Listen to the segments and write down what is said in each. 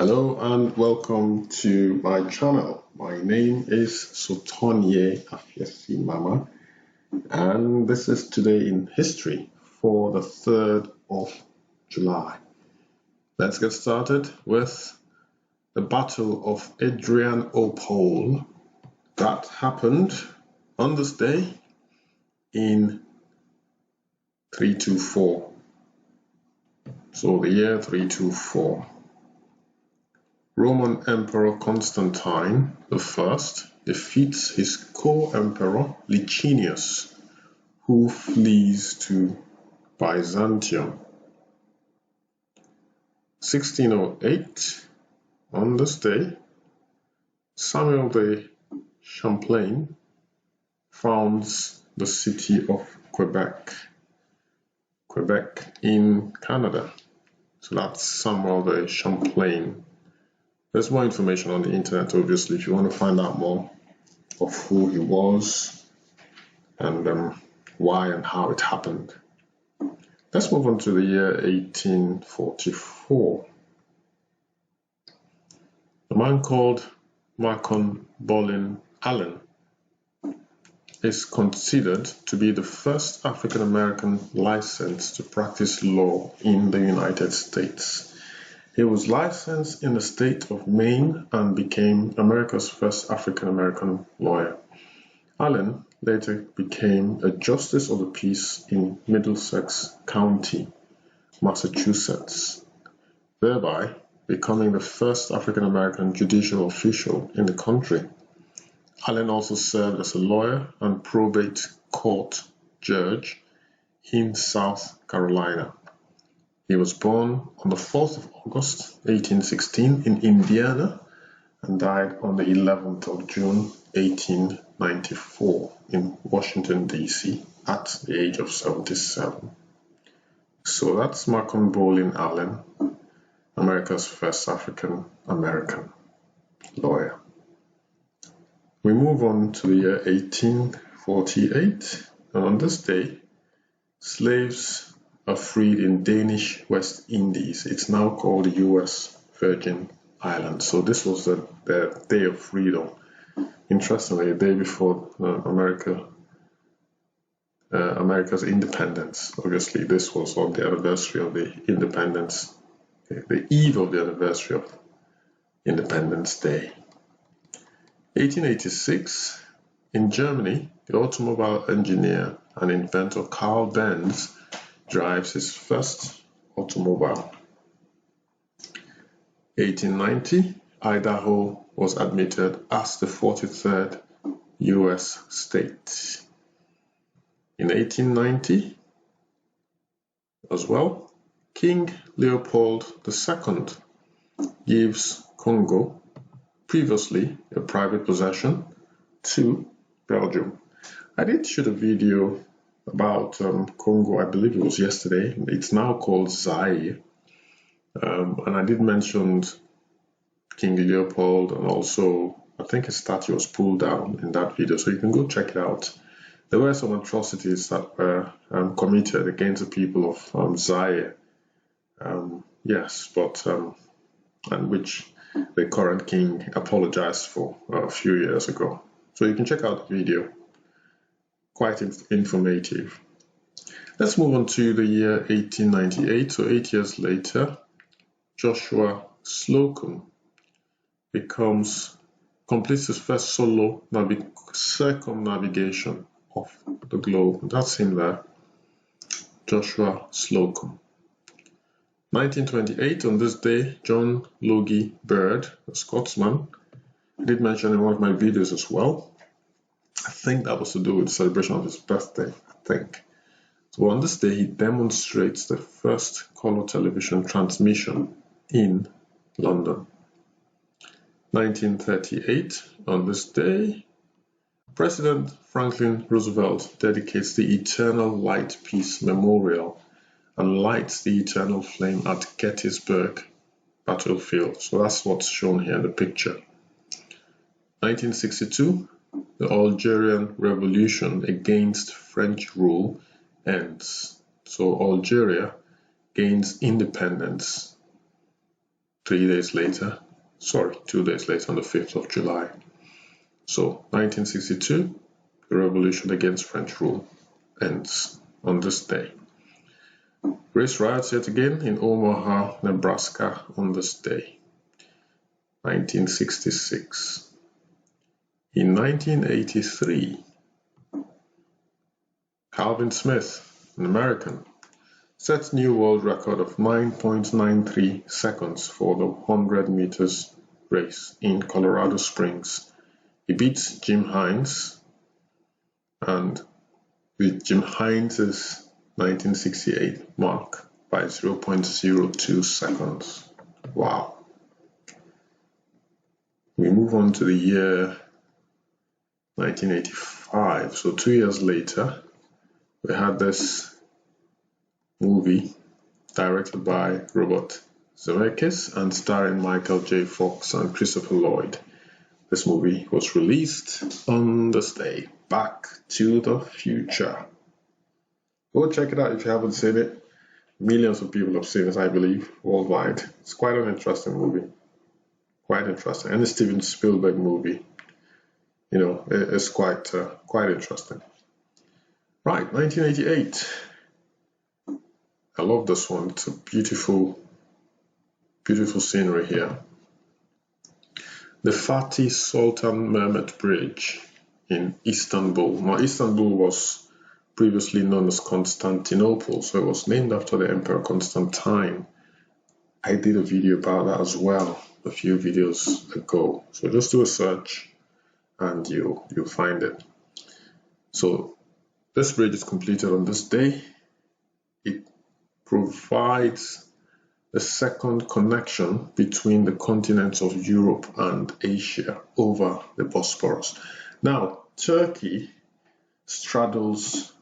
Hello and welcome to my channel. My name is Sotonye Afiesi Mama, and this is Today in History for the 3rd of July. Let's get started with the Battle of Adrianople that happened on this day in 324. So the year 324. Roman Emperor Constantine I defeats his co-emperor Licinius, who flees to Byzantium. 1608, on this day, Samuel de Champlain founds the city of Quebec in Canada. So that's Samuel de Champlain. There's more information on the internet, obviously, if you want to find out more of who he was and why and how it happened. Let's move on to the year 1844. A man called Macon Bolin Allen is considered to be the first African American licensed to practice law in the United States. He was licensed in the state of Maine and became America's first African American lawyer. Allen later became a justice of the peace in Middlesex County, Massachusetts, thereby becoming the first African American judicial official in the country. Allen also served as a lawyer and probate court judge in South Carolina. He was born on the 4th of August, 1816 in Indiana and died on the 11th of June, 1894 in Washington, D.C. at the age of 77. So that's Macon Bolin Allen, America's first African American lawyer. We move on to the year 1848, and on this day, slaves are freed in Danish West Indies. It's now called the U.S. Virgin Islands. So this was the day of freedom. Interestingly, a day before America's independence. Obviously, this was on the anniversary of the independence, the eve of the anniversary of Independence Day. 1886, in Germany, the automobile engineer and inventor Karl Benz drives his first automobile. 1890, Idaho was admitted as the 43rd U.S. state. In 1890, as well, King Leopold II gives Congo, previously a private possession, to Belgium. I did shoot a video about Congo, I believe it was yesterday. It's now called Zaire. And I did mention King Leopold, and also I think his statue was pulled down in that video, so you can go check it out. There were some atrocities that were committed against the people of Zaire. And which the current king apologized for a few years ago. So you can check out the video. Quite informative. Let's move on to the year 1898. So 8 years later, Joshua Slocum completes his first solo circumnavigation of the globe. That's him there, Joshua Slocum. 1928, on this day, John Logie Baird, a Scotsman, I did mention in one of my videos as well. I think that was to do with the celebration of his birthday, So on this day, he demonstrates the first color television transmission in London. 1938, on this day, President Franklin Roosevelt dedicates the Eternal Light Peace Memorial and lights the eternal flame at Gettysburg Battlefield. So that's what's shown here in the picture. 1962, the Algerian Revolution against French rule ends. So Algeria gains independence 2 days later, on the 5th of July. So 1962, the revolution against French rule ends on this day. Race riots yet again in Omaha, Nebraska on this day. 1966. In 1983, Calvin Smith, an American, set new world record of 9.93 seconds for the 100 meters race in Colorado Springs. He beat Jim Hines, and with Jim Hines's 1968 mark by 0.02 seconds. Wow. We move on to the year 1985. So 2 years later, we had this movie directed by Robert Zemeckis and starring Michael J. Fox and Christopher Lloyd. This movie was released on this day, Back to the Future. Go check it out if you haven't seen it. Millions of people have seen it, I believe, worldwide. It's quite an interesting movie. Quite interesting. And the Steven Spielberg movie, you know, it's quite interesting. Right, 1988. I love this one. It's a beautiful, beautiful scenery here. The Fatih Sultan Mehmet Bridge in Istanbul. Now, Istanbul was previously known as Constantinople, so it was named after the Emperor Constantine. I did a video about that as well a few videos ago. So just do a search and you'll find it. So this bridge is completed on this day. It provides the second connection between the continents of Europe and Asia over the Bosphorus. Now, Turkey straddles,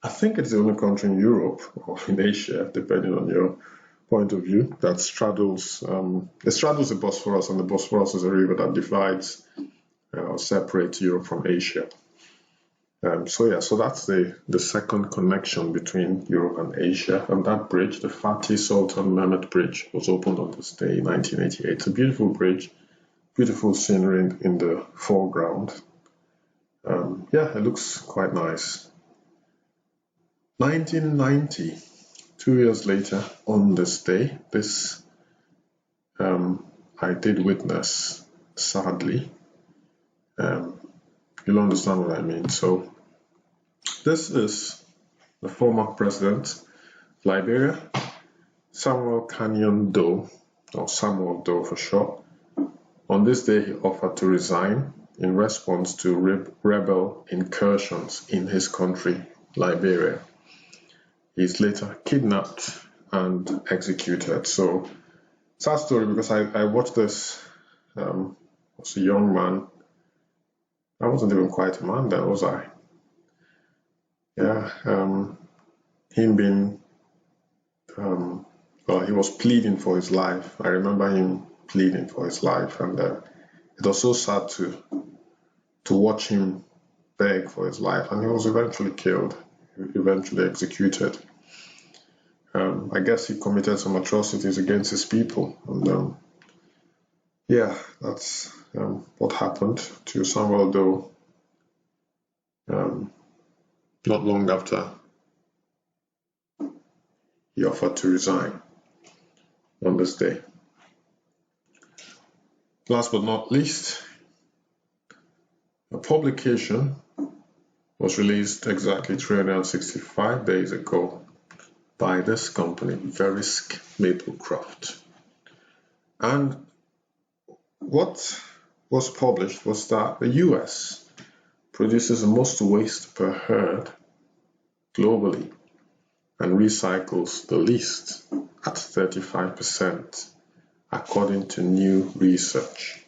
I think it's the only country in Europe or in Asia, depending on your point of view, that straddles the Bosphorus, and the Bosphorus is a river that divides or separates Europe from Asia. So that's the second connection between Europe and Asia, and that bridge, the Fatih Sultan Mehmet Bridge, was opened on this day in 1988. It's a beautiful bridge, beautiful scenery in the foreground. It looks quite nice. 1990, 2 years later on this day, I did witness, sadly. You'll understand what I mean. So this is the former president of Liberia, Samuel Doe, or Samuel Doe for short. On this day, he offered to resign in response to rebel incursions in his country, Liberia. He's later kidnapped and executed. So, sad story, because I watched this as a young man. I wasn't even quite a man then, was I? Him being, he was pleading for his life. I remember him pleading for his life, and it was so sad to watch him beg for his life, and he was eventually killed, eventually executed. I guess he committed some atrocities against his people, and that's what happened to Samuel Doe not long after he offered to resign on this day. Last but not least, a publication was released exactly 365 days ago by this company, Verisk Maplecroft. And what was published was that the US produces the most waste per herd globally and recycles the least at 35%, according to new research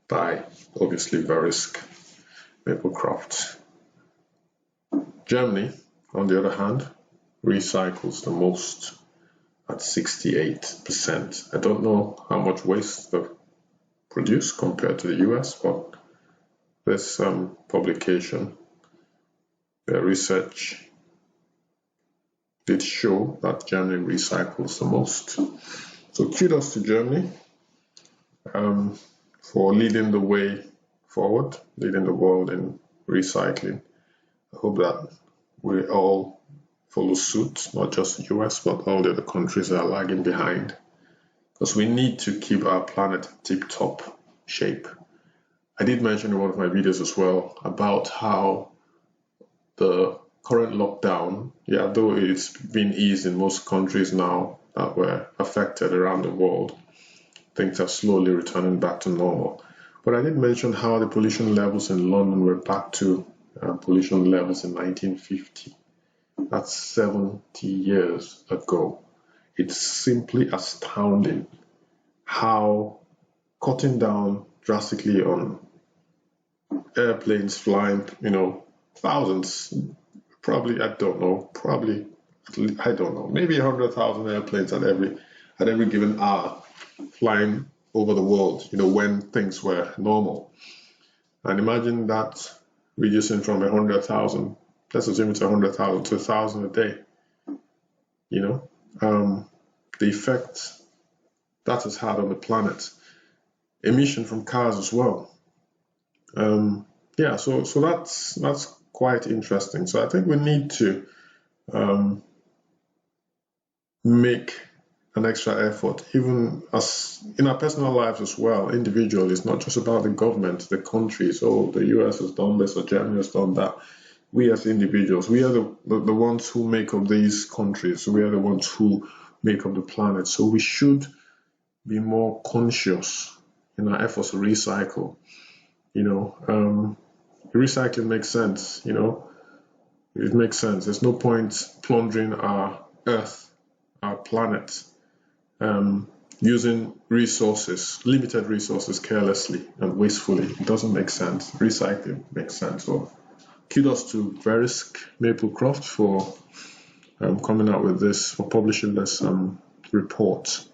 by, obviously, Verisk Maplecroft. Germany, on the other hand, recycles the most at 68%. I don't know how much waste they produce compared to the US, but this publication, the research did show that Germany recycles the most. So kudos to Germany for leading the way forward, leading the world in recycling. I hope that we all follow suit, not just the US, but all the other countries that are lagging behind, because we need to keep our planet tip-top shape. I did mention in one of my videos as well about how the current lockdown, though it's been eased in most countries now that were affected around the world, things are slowly returning back to normal. But I did mention how the pollution levels in London were back to pollution levels in 1950. That's 70 years ago. It's simply astounding how cutting down drastically on airplanes flying, thousands, probably, I don't know, maybe 100,000 airplanes at every given hour flying over the world, when things were normal. And imagine that reducing from 100,000, let's assume it's 100,000 to 1,000 a day, the effect that has had on the planet. Emission from cars as well. So that's quite interesting. So I think we need to make an extra effort, even as in our personal lives as well, individually. It's not just about the government, the countries. Oh, the US has done this or Germany has done that. We as individuals, we are the ones who make up these countries. We are the ones who make up the planet. So we should be more conscious in our efforts to recycle. Recycling makes sense. It makes sense. There's no point plundering our earth, our planet, using limited resources carelessly and wastefully. It doesn't make sense. Recycling makes sense. So kudos to Verisk Maplecroft for coming out with this, for publishing this report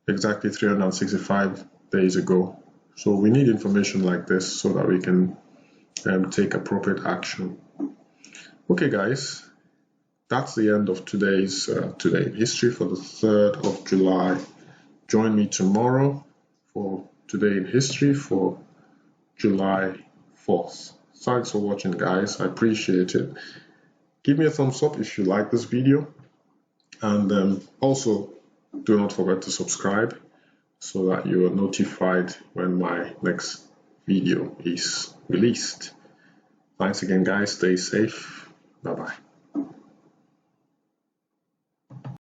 exactly 365 days ago. So we need information like this so that we can take appropriate action. Okay, guys, that's the end of today's Today in History for the 3rd of July. Join me tomorrow for Today in History for July 4th. Thanks for watching, guys. I appreciate it. Give me a thumbs up if you like this video, and also do not forget to subscribe so that you are notified when my next video is released. Thanks again, guys. Stay safe. Bye-bye.